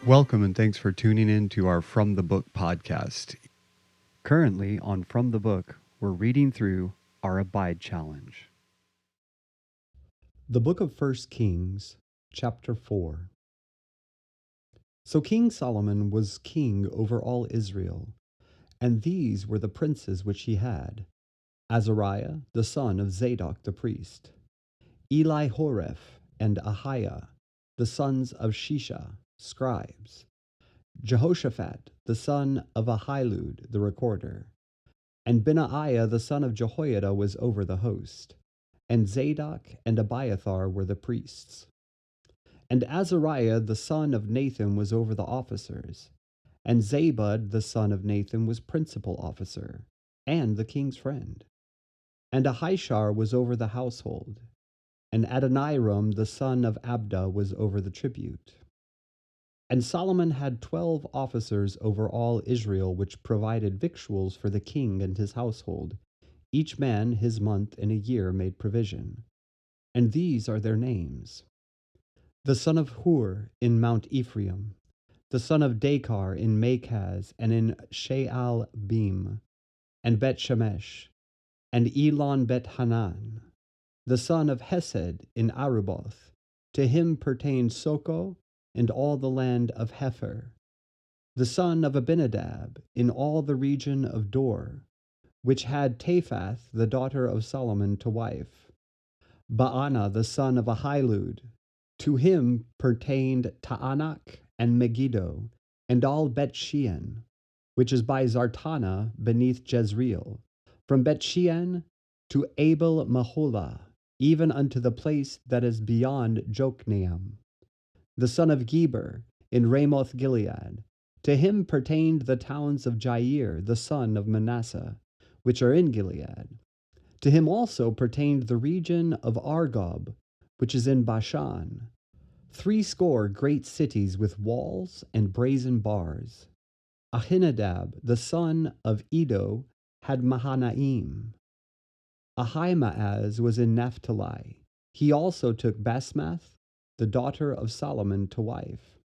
Welcome and thanks for tuning in to our From the Book podcast. Currently on From the Book, we're reading through our Abide Challenge. The Book of 1 Kings, Chapter 4. So King Solomon was king over all Israel, and these were the princes which he had: Azariah, the son of Zadok the priest; Eli-Horeph and Ahiah, the sons of Shisha, scribes; Jehoshaphat, the son of Ahilud, the recorder; and Benaiah, the son of Jehoiada, was over the host; and Zadok and Abiathar were the priests; and Azariah, the son of Nathan, was over the officers; and Zabud, the son of Nathan, was principal officer, and the king's friend; and Ahishar was over the household; and Adoniram, the son of Abda, was over the tribute. And Solomon had 12 officers over all Israel, which provided victuals for the king and his household. Each man his month in a year made provision. And these are their names: the son of Hur in Mount Ephraim, the son of Dakar in Makaz and in Sheal-Bim, and Bet-Shemesh, and Elon Bet-Hanan, the son of Hesed in Aruboth. To him pertained Soko and all the land of Hepher, the son of Abinadab in all the region of Dor, which had Taphath the daughter of Solomon to wife; Baana the son of Ahilud. To him pertained Taanach and Megiddo, and all Bet-Shean, which is by Zartana beneath Jezreel, from Bet-Shean to Abel-Meholah, even unto the place that is beyond Jokneam. The son of Geber in Ramoth Gilead. To him pertained the towns of Jair, the son of Manasseh, which are in Gilead. To him also pertained the region of Argob, which is in Bashan, 80 great cities with walls and brazen bars. Ahinadab, the son of Edo, had Mahanaim. Ahimaaz was in Naphtali. He also took Basmath, the daughter of Solomon, to wife.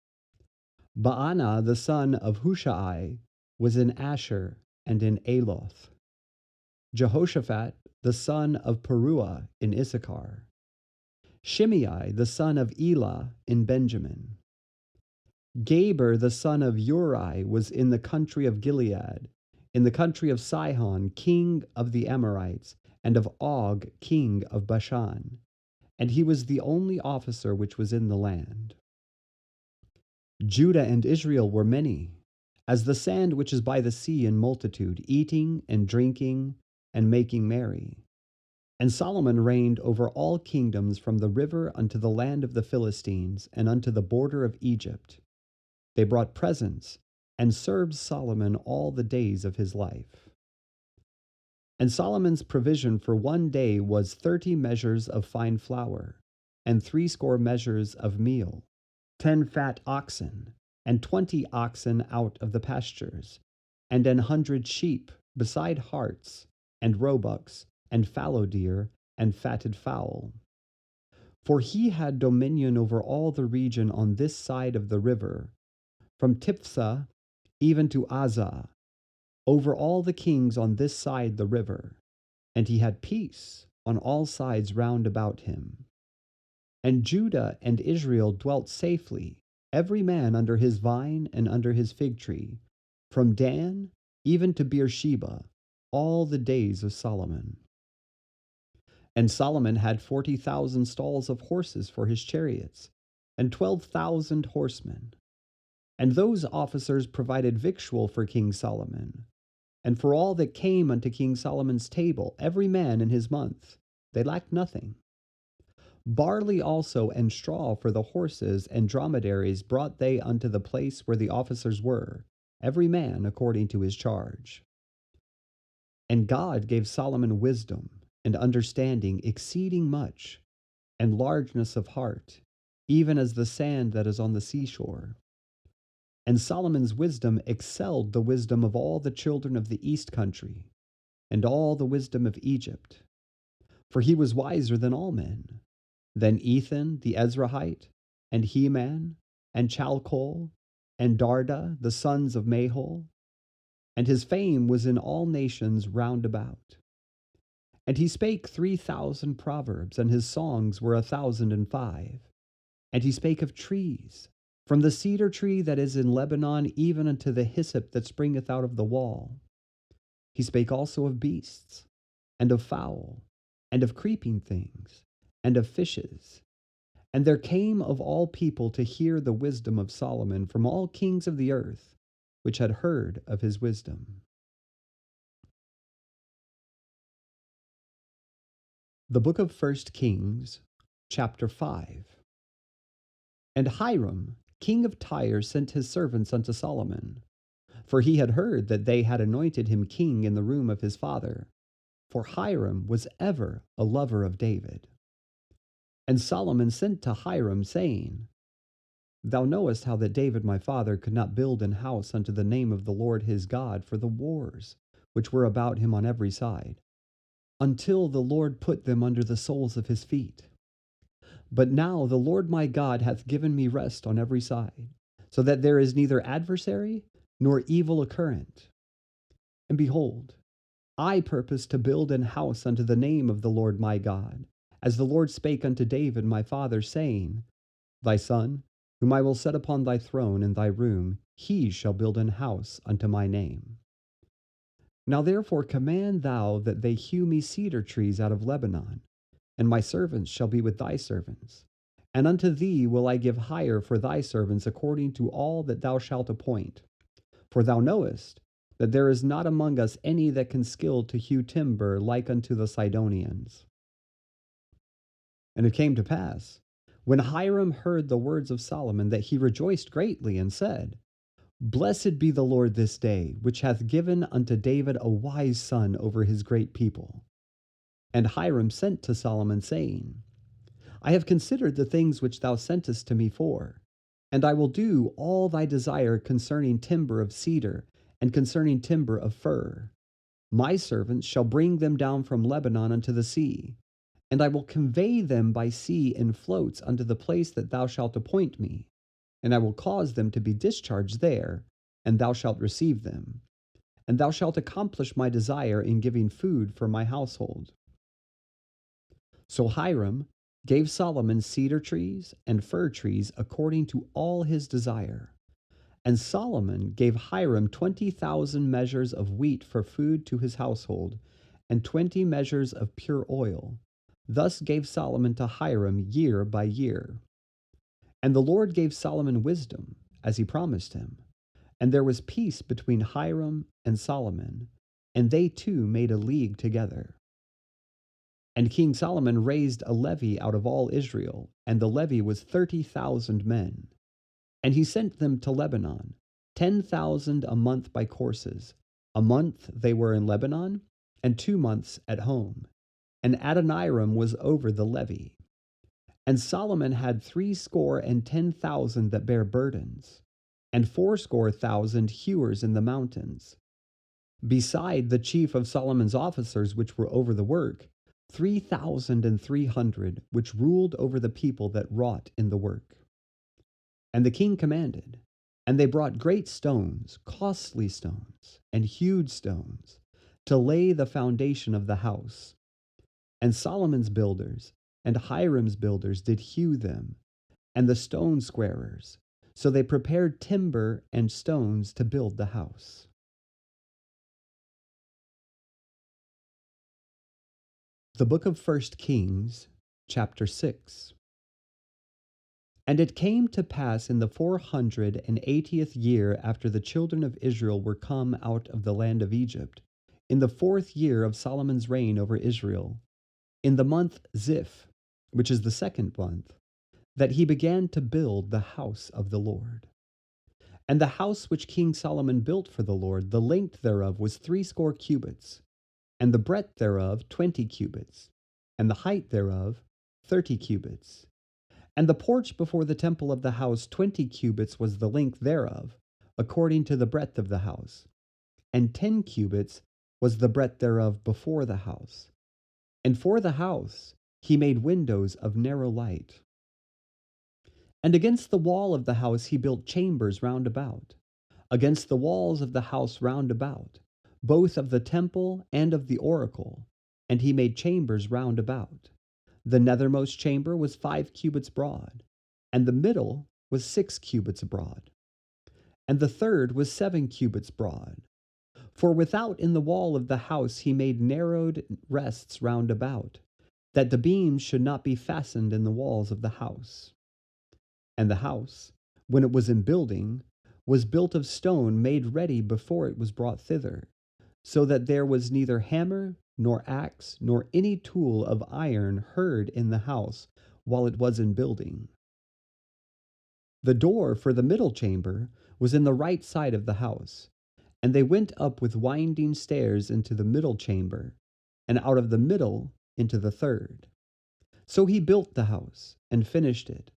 Baana, the son of Hushai, was in Asher and in Aloth. Jehoshaphat, the son of Peruah, in Issachar. Shimei, the son of Elah, in Benjamin. Gaber, the son of Uri, was in the country of Gilead, in the country of Sihon, king of the Amorites, and of Og, king of Bashan. And he was the only officer which was in the land. Judah and Israel were many, as the sand which is by the sea in multitude, eating and drinking and making merry. And Solomon reigned over all kingdoms from the river unto the land of the Philistines, and unto the border of Egypt. They brought presents, and served Solomon all the days of his life. And Solomon's provision for one day was 30 measures of fine flour, and 80 measures of meal, 10 fat oxen, and 20 oxen out of the pastures, and 100 sheep, beside harts, and roebucks, and fallow deer, and fatted fowl. For he had dominion over all the region on this side of the river, from Tiphsah even to Azah, over all the kings on this side the river, and he had peace on all sides round about him. And Judah and Israel dwelt safely, every man under his vine and under his fig tree, from Dan even to Beersheba, all the days of Solomon. And Solomon had 40,000 stalls of horses for his chariots, and 12,000 horsemen. And those officers provided victual for King Solomon, and for all that came unto King Solomon's table, every man in his month. They lacked nothing. Barley also and straw for the horses and dromedaries brought they unto the place where the officers were, every man according to his charge. And God gave Solomon wisdom and understanding exceeding much, and largeness of heart, even as the sand that is on the seashore. And Solomon's wisdom excelled the wisdom of all the children of the east country, and all the wisdom of Egypt. For he was wiser than all men, than Ethan the Ezrahite, and Heman, and Chalcol, and Darda, the sons of Mahol, and his fame was in all nations round about. And he spake 3,000 proverbs, and his songs were 1,005. And he spake of trees, from the cedar tree that is in Lebanon, even unto the hyssop that springeth out of the wall. He spake also of beasts, and of fowl, and of creeping things, and of fishes. And there came of all people to hear the wisdom of Solomon from all kings of the earth, which had heard of his wisdom. The book of 1 Kings, chapter 5. And Hiram, king of Tyre, sent his servants unto Solomon, for he had heard that they had anointed him king in the room of his father. For Hiram was ever a lover of David. And Solomon sent to Hiram, saying, Thou knowest how that David my father could not build an house unto the name of the Lord his God for the wars which were about him on every side, until the Lord put them under the soles of his feet. But now the Lord my God hath given me rest on every side, so that there is neither adversary nor evil occurrent. And behold, I purpose to build an house unto the name of the Lord my God, as the Lord spake unto David my father, saying, Thy son, whom I will set upon thy throne in thy room, he shall build an house unto my name. Now therefore command thou that they hew me cedar trees out of Lebanon, and my servants shall be with thy servants. And unto thee will I give hire for thy servants according to all that thou shalt appoint. For thou knowest that there is not among us any that can skill to hew timber like unto the Sidonians. And it came to pass, when Hiram heard the words of Solomon, that he rejoiced greatly, and said, Blessed be the Lord this day, which hath given unto David a wise son over his great people. And Hiram sent to Solomon, saying, I have considered the things which thou sentest to me for, and I will do all thy desire concerning timber of cedar, and concerning timber of fir. My servants shall bring them down from Lebanon unto the sea, and I will convey them by sea in floats unto the place that thou shalt appoint me, and I will cause them to be discharged there, and thou shalt receive them. And thou shalt accomplish my desire in giving food for my household. So Hiram gave Solomon cedar trees and fir trees according to all his desire. And Solomon gave Hiram 20,000 measures of wheat for food to his household, and 20 measures of pure oil. Thus gave Solomon to Hiram year by year. And the Lord gave Solomon wisdom, as he promised him. And there was peace between Hiram and Solomon, and they two made a league together. And King Solomon raised a levy out of all Israel, and the levy was 30,000 men. And he sent them to Lebanon, 10,000 a month by courses. A month they were in Lebanon, and 2 months at home. And Adoniram was over the levy. And Solomon had 70,000 that bare burdens, and 80,000 hewers in the mountains. Beside the chief of Solomon's officers which were over the work, 3,300 which ruled over the people that wrought in the work. And the king commanded, and they brought great stones, costly stones, and hewed stones, to lay the foundation of the house. And Solomon's builders and Hiram's builders did hew them, and the stone squarers. So they prepared timber and stones to build the house. The book of 1 Kings, chapter 6. And it came to pass in the 480th year after the children of Israel were come out of the land of Egypt, in the 4th year of Solomon's reign over Israel, in the month Ziph, which is the 2nd month, that he began to build the house of the Lord. And the house which King Solomon built for the Lord, the length thereof was 80 cubits, and the breadth thereof 20 cubits, and the height thereof 30 cubits. And the porch before the temple of the house 20 cubits was the length thereof, according to the breadth of the house, and 10 cubits was the breadth thereof before the house. And for the house he made windows of narrow light. And against the wall of the house he built chambers round about, against the walls of the house round about, both of the temple and of the oracle, and he made chambers round about. The nethermost chamber was 5 cubits broad, and the middle was 6 cubits broad, and the third was 7 cubits broad. For without in the wall of the house he made narrowed rests round about, that the beams should not be fastened in the walls of the house. And the house, when it was in building, was built of stone made ready before it was brought thither, so that there was neither hammer, nor axe, nor any tool of iron heard in the house while it was in building. The door for the middle chamber was in the right side of the house, and they went up with winding stairs into the middle chamber, and out of the middle into the third. So he built the house, and finished it,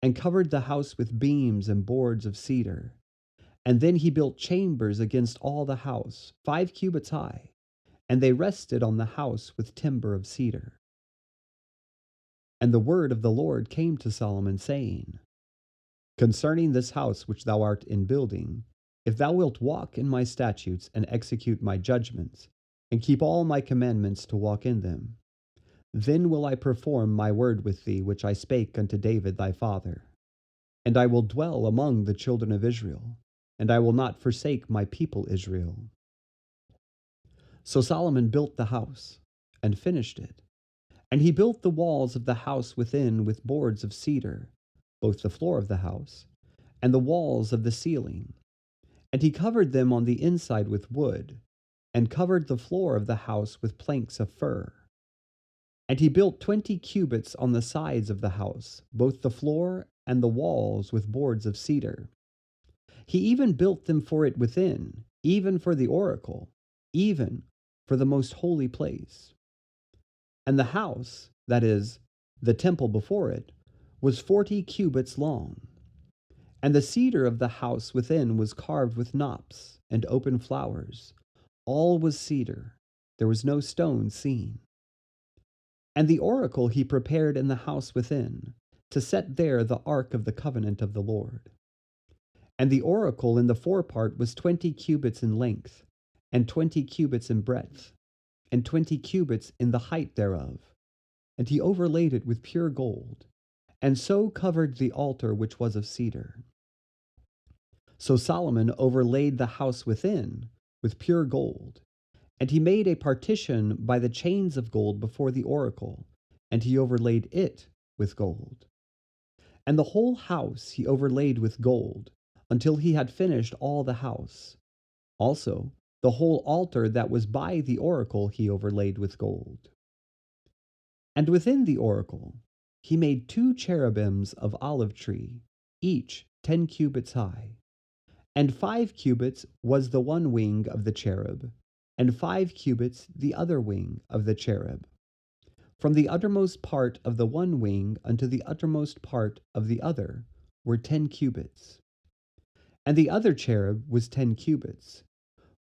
and covered the house with beams and boards of cedar. And then he built chambers against all the house, 5 cubits high, and they rested on the house with timber of cedar. And the word of the Lord came to Solomon, saying, Concerning this house which thou art in building, if thou wilt walk in my statutes and execute my judgments, and keep all my commandments to walk in them, then will I perform my word with thee which I spake unto David thy father. And I will dwell among the children of Israel, and I will not forsake my people Israel. So Solomon built the house, and finished it. And he built the walls of the house within with boards of cedar, both the floor of the house, and the walls of the ceiling. And he covered them on the inside with wood, and covered the floor of the house with planks of fir. And he built 20 cubits on the sides of the house, both the floor and the walls with boards of cedar. He even built them for it within, even for the oracle, even for the most holy place. And the house, that is, the temple before it, was 40 cubits long. And the cedar of the house within was carved with knops and open flowers. All was cedar. There was no stone seen. And the oracle he prepared in the house within, to set there the ark of the covenant of the Lord. And the oracle in the forepart was 20 cubits in length, and 20 cubits in breadth, and 20 cubits in the height thereof. And he overlaid it with pure gold, and so covered the altar which was of cedar. So Solomon overlaid the house within with pure gold, and he made a partition by the chains of gold before the oracle, and he overlaid it with gold. And the whole house he overlaid with gold, until he had finished all the house. Also, the whole altar that was by the oracle he overlaid with gold. And within the oracle he made 2 cherubims of olive tree, each 10 cubits high. And 5 cubits was the one wing of the cherub, and 5 cubits the other wing of the cherub. From the uttermost part of the one wing unto the uttermost part of the other were 10 cubits. And the other cherub was 10 cubits.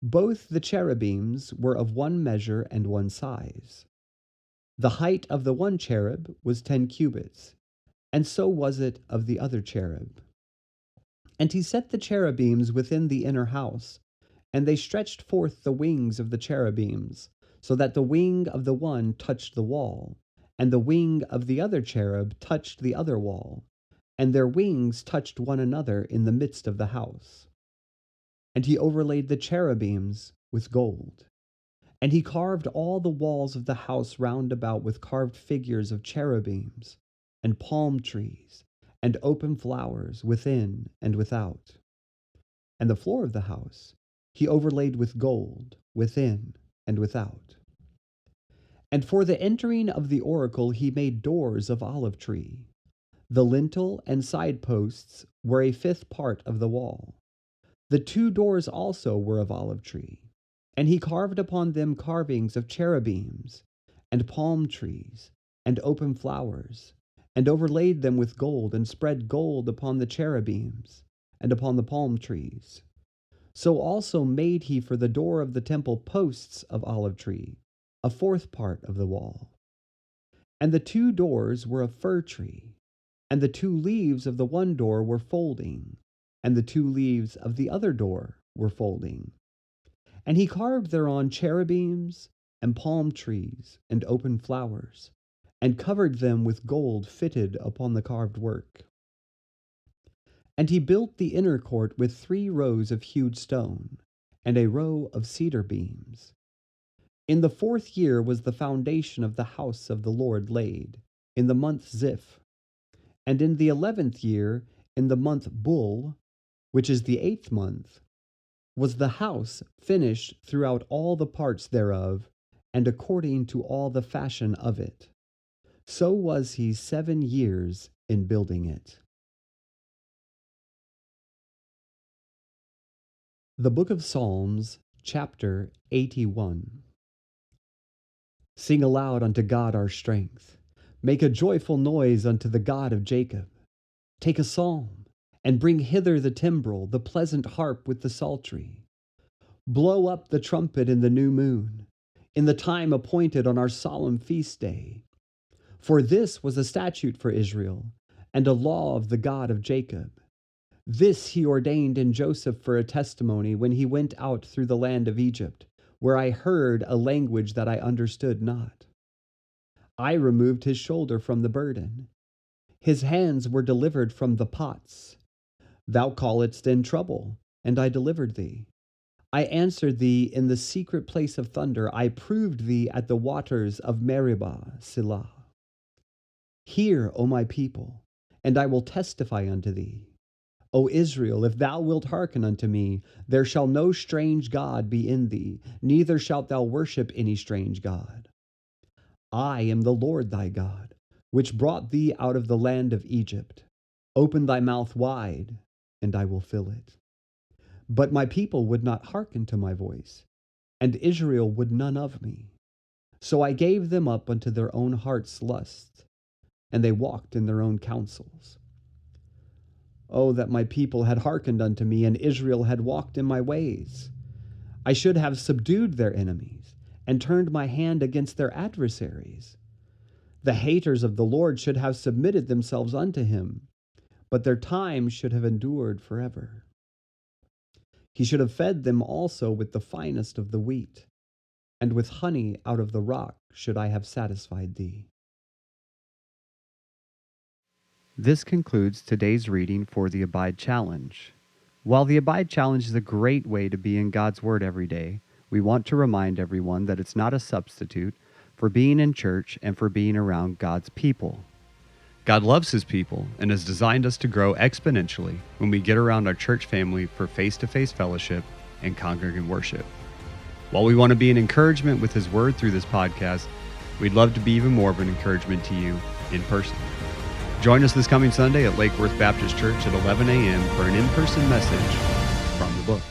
Both the cherubims were of one measure and one size. The height of the one cherub was 10 cubits, and so was it of the other cherub. And he set the cherubims within the inner house, and they stretched forth the wings of the cherubims, so that the wing of the one touched the wall, and the wing of the other cherub touched the other wall, and their wings touched one another in the midst of the house. And he overlaid the cherubims with gold. And he carved all the walls of the house round about with carved figures of cherubims, and palm trees, and open flowers within and without. And the floor of the house he overlaid with gold within and without. And for the entering of the oracle he made doors of olive tree. The lintel and side posts were a 5th part of the wall. The 2 doors also were of olive tree, and he carved upon them carvings of cherubims, and palm trees, and open flowers, and overlaid them with gold, and spread gold upon the cherubims, and upon the palm trees. So also made he for the door of the temple posts of olive tree, a 4th part of the wall. And the 2 doors were of fir tree, and the 2 leaves of the one door were folding, and the 2 leaves of the other door were folding. And he carved thereon cherubims and palm trees and open flowers, and covered them with gold fitted upon the carved work. And he built the inner court with 3 rows of hewed stone, and a row of cedar beams. In the 4th year was the foundation of the house of the Lord laid, in the month Ziph. And in the 11th year, in the month Bul, which is the 8th month, was the house finished throughout all the parts thereof, and according to all the fashion of it. So was he 7 years in building it. The Book of Psalms, chapter 81. Sing aloud unto God our strength. Make a joyful noise unto the God of Jacob. Take a psalm, and bring hither the timbrel, the pleasant harp with the psaltery. Blow up the trumpet in the new moon, in the time appointed on our solemn feast day. For this was a statute for Israel, and a law of the God of Jacob. This he ordained in Joseph for a testimony when he went out through the land of Egypt, where I heard a language that I understood not. I removed his shoulder from the burden. His hands were delivered from the pots. Thou calledst in trouble, and I delivered thee. I answered thee in the secret place of thunder. I proved thee at the waters of Meribah, Selah. Hear, O my people, and I will testify unto thee. O Israel, if thou wilt hearken unto me, there shall no strange god be in thee, neither shalt thou worship any strange god. I am the Lord thy God, which brought thee out of the land of Egypt. Open thy mouth wide, and I will fill it. But my people would not hearken to my voice, and Israel would none of me. So I gave them up unto their own heart's lusts, and they walked in their own counsels. Oh, that my people had hearkened unto me, and Israel had walked in my ways. I should have subdued their enemies, and turned my hand against their adversaries. The haters of the Lord should have submitted themselves unto him, but their time should have endured forever. He should have fed them also with the finest of the wheat, and with honey out of the rock should I have satisfied thee. This concludes today's reading for the Abide Challenge. While the Abide Challenge is a great way to be in God's Word every day, we want to remind everyone that it's not a substitute for being in church and for being around God's people. God loves His people and has designed us to grow exponentially when we get around our church family for face-to-face fellowship and congregant worship. While we want to be an encouragement with His Word through this podcast, we'd love to be even more of an encouragement to you in person. Join us this coming Sunday at Lake Worth Baptist Church at 11 a.m. for an in-person message from the book.